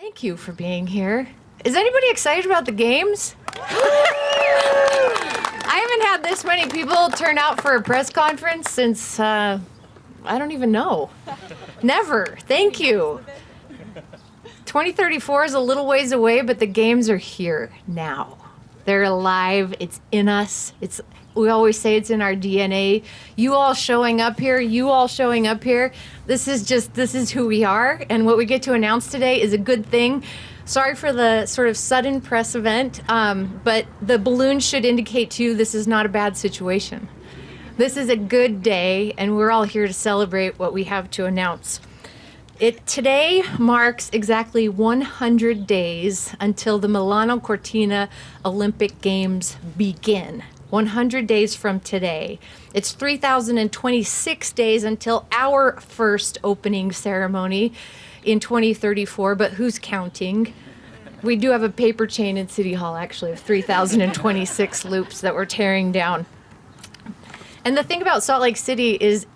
Thank you for being here. Is anybody excited about the games? I haven't had this many people turn out for a press conference since, I don't even know. Never. Thank you. 2034 is a little ways away, but the games are here now. They're alive. It's in us. We always say it's in our DNA. You all showing up here, this is who we are. And what we get to announce today is a good thing. Sorry for the sort of sudden press event, but the balloon should indicate to you this is not a bad situation. This is a good day, and we're all here to celebrate what we have to announce. Today marks exactly 100 days until the Milano Cortina Olympic Games begin. 100 days from today. It's 3,026 days until our first opening ceremony in 2034, but who's counting? We do have a paper chain in City Hall, actually, of 3,026 loops that we're tearing down. And the thing about Salt Lake City is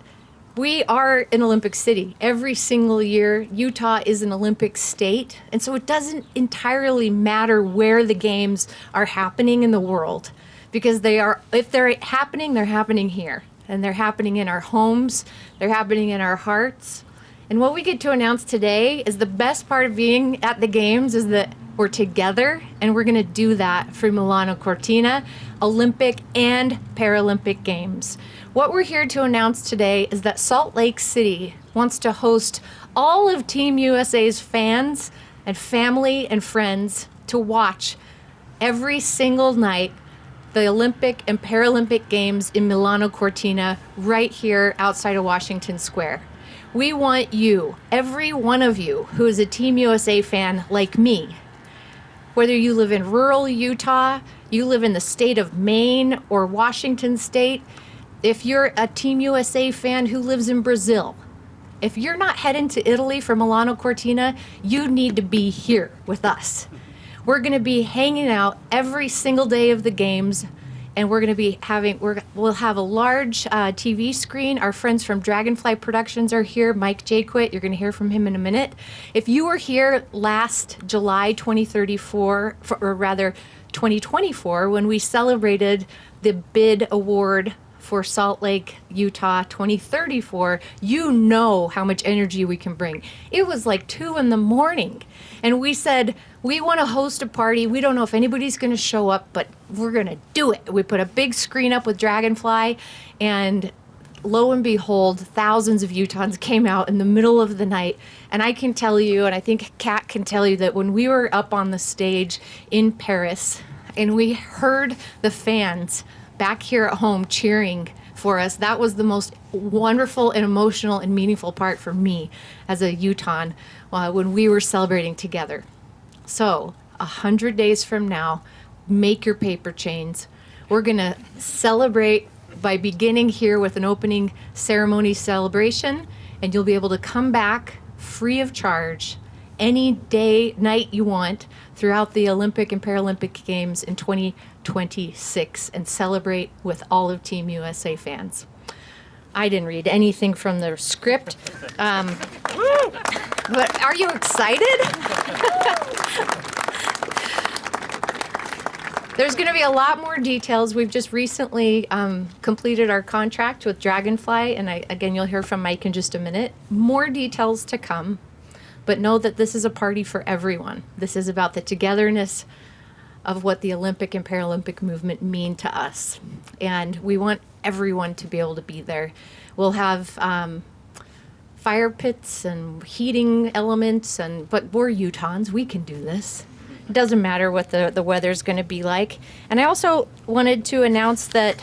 we are an Olympic city. Every single year, Utah is an Olympic state, and so it doesn't entirely matter where the games are happening in the world, because if they're happening here, and they're happening in our homes, they're happening in our hearts. And what we get to announce today is the best part of being at the games is that we're together, and we're going to do that for Milano Cortina, Olympic and Paralympic Games. What we're here to announce today is that Salt Lake City wants to host all of Team USA's fans and family and friends to watch every single night the Olympic and Paralympic Games in Milano Cortina right here outside of Washington Square. We want you, every one of you who is a Team USA fan like me, whether you live in rural Utah, you live in the state of Maine or Washington State, if you're a Team USA fan who lives in Brazil, if you're not heading to Italy for Milano Cortina, you need to be here with us. We're going to be hanging out every single day of the games, and we're going to be we'll have a large TV screen. Our friends from Dragonfly Productions are here. Mike Jaquit, you're going to hear from him in a minute. If you were here last July 2034, or rather 2024, when we celebrated the bid award for Salt Lake, Utah 2034, you know how much energy we can bring. It was like 2 a.m, and we said, we want to host a party. We don't know if anybody's going to show up, but we're going to do it. We put a big screen up with Dragonfly, and lo and behold, thousands of Utahns came out in the middle of the night. And I can tell you, and I think Kat can tell you, that when we were up on the stage in Paris and we heard the fans back here at home cheering for us, that was the most wonderful and emotional and meaningful part for me as a Utahn when we were celebrating together. So 100 days from now, make your paper chains. We're going to celebrate by beginning here with an opening ceremony celebration, and you'll be able to come back free of charge any day, night you want throughout the Olympic and Paralympic Games in 2026 and celebrate with all of Team USA fans. I didn't read anything from the script, but are you excited? There's going to be a lot more details. We've just recently completed our contract with Dragonfly, and again, you'll hear from Mike in just a minute. More details to come, but know that this is a party for everyone. This is about the togetherness of what the Olympic and Paralympic movement mean to us, and we want everyone to be able to be there. We'll have fire pits and heating elements, but we're Utahns. We can do this. It doesn't matter what the weather's going to be like. And I also wanted to announce that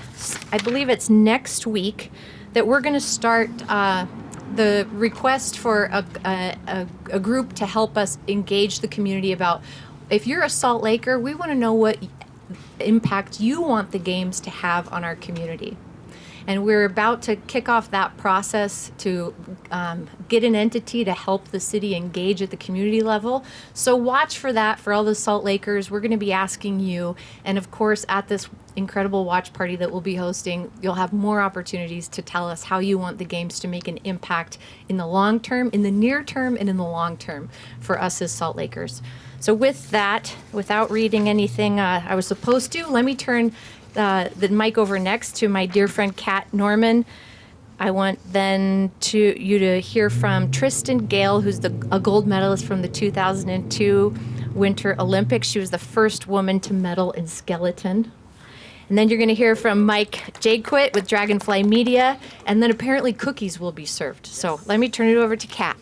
I believe it's next week that we're going to start the request for a group to help us engage the community about, if you're a Salt Laker, we want to know what impact you want the games to have on our community. And we're about to kick off that process to get an entity to help the city engage at the community level. So watch for that for all the Salt Lakers. We're going to be asking you, and of course at this incredible watch party that we'll be hosting, you'll have more opportunities to tell us how you want the games to make an impact in the long term, in the near term, and in the long term for us as Salt Lakers. So with that, without reading anything I was supposed to, let me turn the mic over next to my dear friend Kat Norman. I want then you to hear from Tristan Gale, who's a gold medalist from the 2002 Winter Olympics. She was the first woman to medal in skeleton. And then you're going to hear from Mike Jaquit with Dragonfly Media, and then apparently cookies will be served. So let me turn it over to Kat.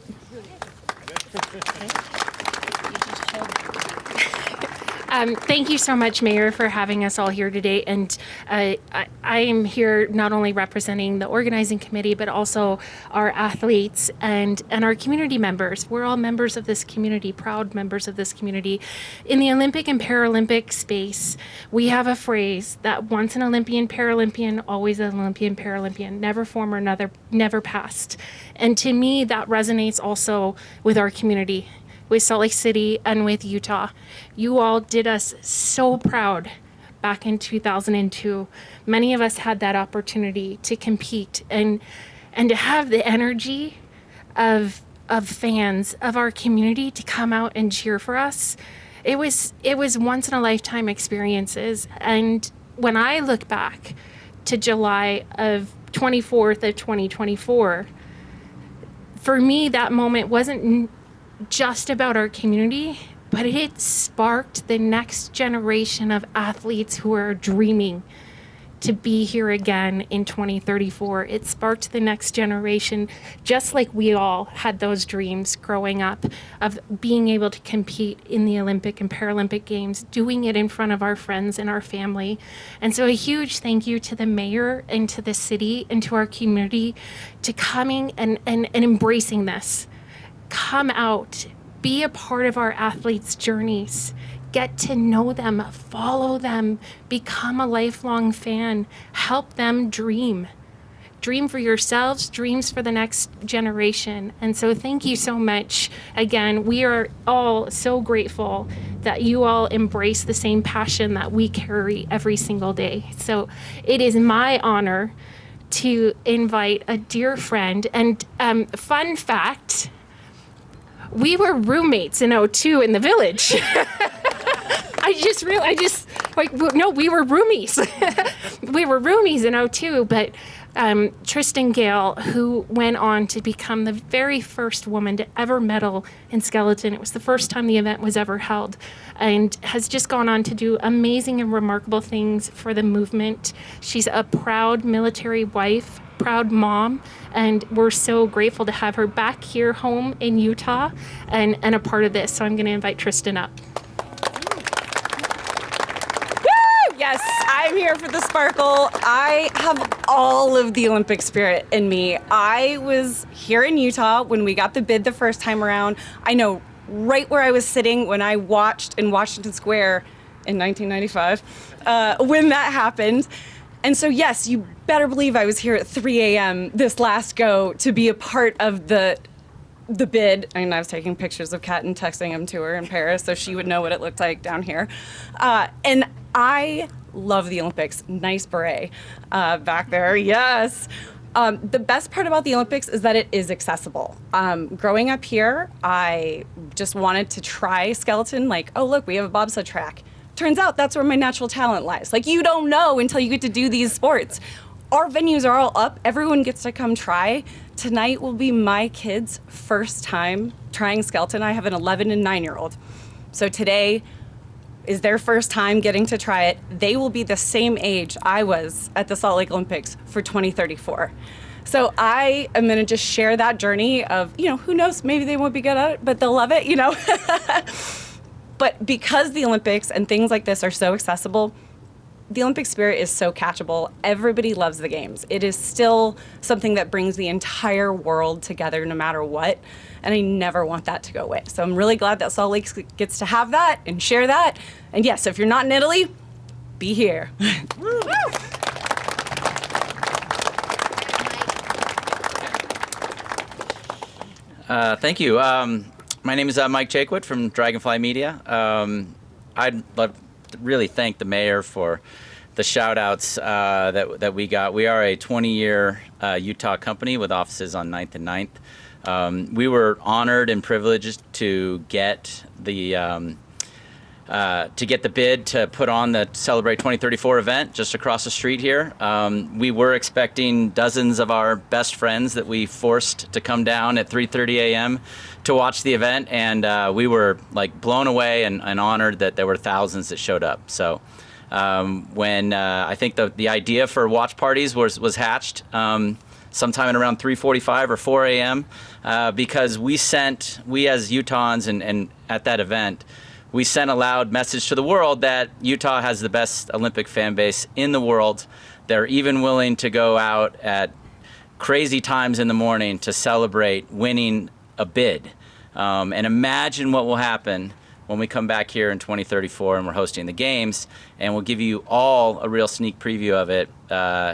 Thank you so much, Mayor, for having us all here today. And I am here not only representing the organizing committee, but also our athletes and our community members. We're all members of this community, proud members of this community. In the Olympic and Paralympic space, we have a phrase that once an Olympian, Paralympian, always an Olympian, Paralympian, never former, never past. And to me, that resonates also with our community, with Salt Lake City and with Utah. You all did us so proud back in 2002. Many of us had that opportunity to compete and to have the energy of fans of our community to come out and cheer for us. It was once in a lifetime experiences. And when I look back to July of 24th of 2024, for me, that moment wasn't just about our community, but it sparked the next generation of athletes who are dreaming to be here again in 2034. It sparked the next generation, just like we all had those dreams growing up of being able to compete in the Olympic and Paralympic Games, doing it in front of our friends and our family. And so a huge thank you to the mayor and to the city and to our community to coming and embracing this. Come out, be a part of our athletes' journeys, get to know them, follow them, become a lifelong fan, help them dream. Dream for yourselves, dreams for the next generation. And so thank you so much. Again, we are all so grateful that you all embrace the same passion that we carry every single day. So it is my honor to invite a dear friend. And fun fact, we were roommates in '02 in the village. We were roomies. We were roomies in '02, but Tristan Gale, who went on to become the very first woman to ever medal in skeleton. It was the first time the event was ever held, and has just gone on to do amazing and remarkable things for the movement. She's a proud military wife, proud mom, and we're so grateful to have her back here home in Utah and a part of this. So I'm going to invite Tristan up. Woo! Yes, I'm here for the sparkle. I have all of the Olympic spirit in me. I was here in Utah when we got the bid the first time around. I know right where I was sitting when I watched in Washington Square in 1995 when that happened. And so, yes, you better believe I was here at 3 a.m. this last go to be a part of the bid. I mean, I was taking pictures of Kat and texting them to her in Paris so she would know what it looked like down here. And I love the Olympics. Nice beret back there, yes. The best part about the Olympics is that it is accessible. Growing up here, I just wanted to try skeleton, like, oh, look, we have a bobsled track. Turns out that's where my natural talent lies. Like, you don't know until you get to do these sports. Our venues are all up. Everyone gets to come try. Tonight will be my kids' first time trying skeleton. I have an 11 and 9-year-old. So today is their first time getting to try it. They will be the same age I was at the Salt Lake Olympics for 2034. So I am going to just share that journey of, who knows, maybe they won't be good at it, but they'll love it, But because the Olympics and things like this are so accessible, the Olympic spirit is so catchable. Everybody loves the games. It is still something that brings the entire world together no matter what, and I never want that to go away. So I'm really glad that Salt Lake gets to have that and share that. And yes, if you're not in Italy, be here. Thank you. My name is Mike Jakewood from Dragonfly Media. I'd love to really thank the mayor for the shout outs that we got. We are a 20-year Utah company with offices on 9th and 9th. We were honored and privileged to get the bid to put on the Celebrate 2034 event just across the street here. We were expecting dozens of our best friends that we forced to come down at 3:30 a.m. to watch the event, and we were like blown away and honored that there were thousands that showed up. So when I think the idea for watch parties was hatched sometime at around 3:45 or 4 a.m. Because we as Utahns and at that event, we sent a loud message to the world that Utah has the best Olympic fan base in the world. They're even willing to go out at crazy times in the morning to celebrate winning a bid. And imagine what will happen when we come back here in 2034 and we're hosting the games, and we'll give you all a real sneak preview of it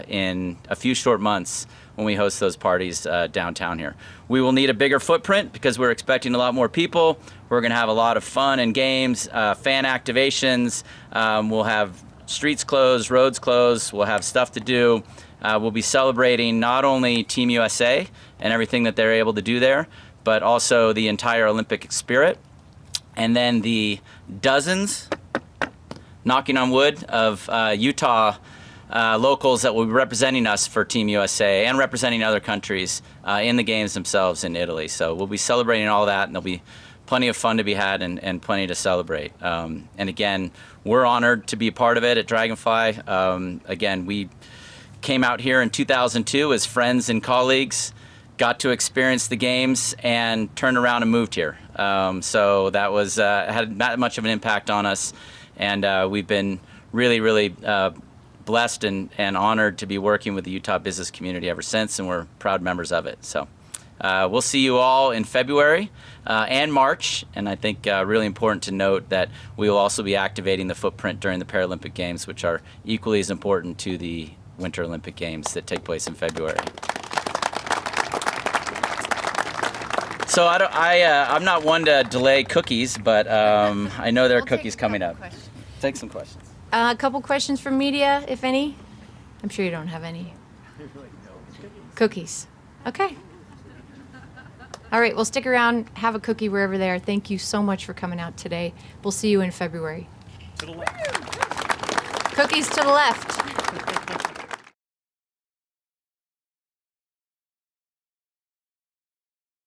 in a few short months when we host those parties downtown here. We will need a bigger footprint because we're expecting a lot more people. We're going to have a lot of fun and games, fan activations. We'll have streets closed, roads closed. We'll have stuff to do. We'll be celebrating not only Team USA and everything that they're able to do there, but also the entire Olympic spirit. And then the dozens, knocking on wood, of Utah locals that will be representing us for Team USA and representing other countries in the games themselves in Italy. So we'll be celebrating all that, and there'll be plenty of fun to be had and plenty to celebrate. And again, we're honored to be a part of it at Dragonfly. Again, we came out here in 2002 as friends and colleagues, got to experience the games, and turned around and moved here. So that was had not much of an impact on us, and we've been really blessed and honored to be working with the Utah business community ever since, and we're proud members of it. So we'll see you all in February and March, and I think really important to note that we will also be activating the footprint during the Paralympic Games, which are equally as important to the Winter Olympic Games that take place in February. So I'm not one to delay cookies, but I know there are cookies coming up. Take some questions. A couple questions from media, if any. I'm sure you don't have any. Cookies. Okay. All right, well, stick around, have a cookie wherever they are. Thank you so much for coming out today. We'll see you in February. To the left. Cookies to the left.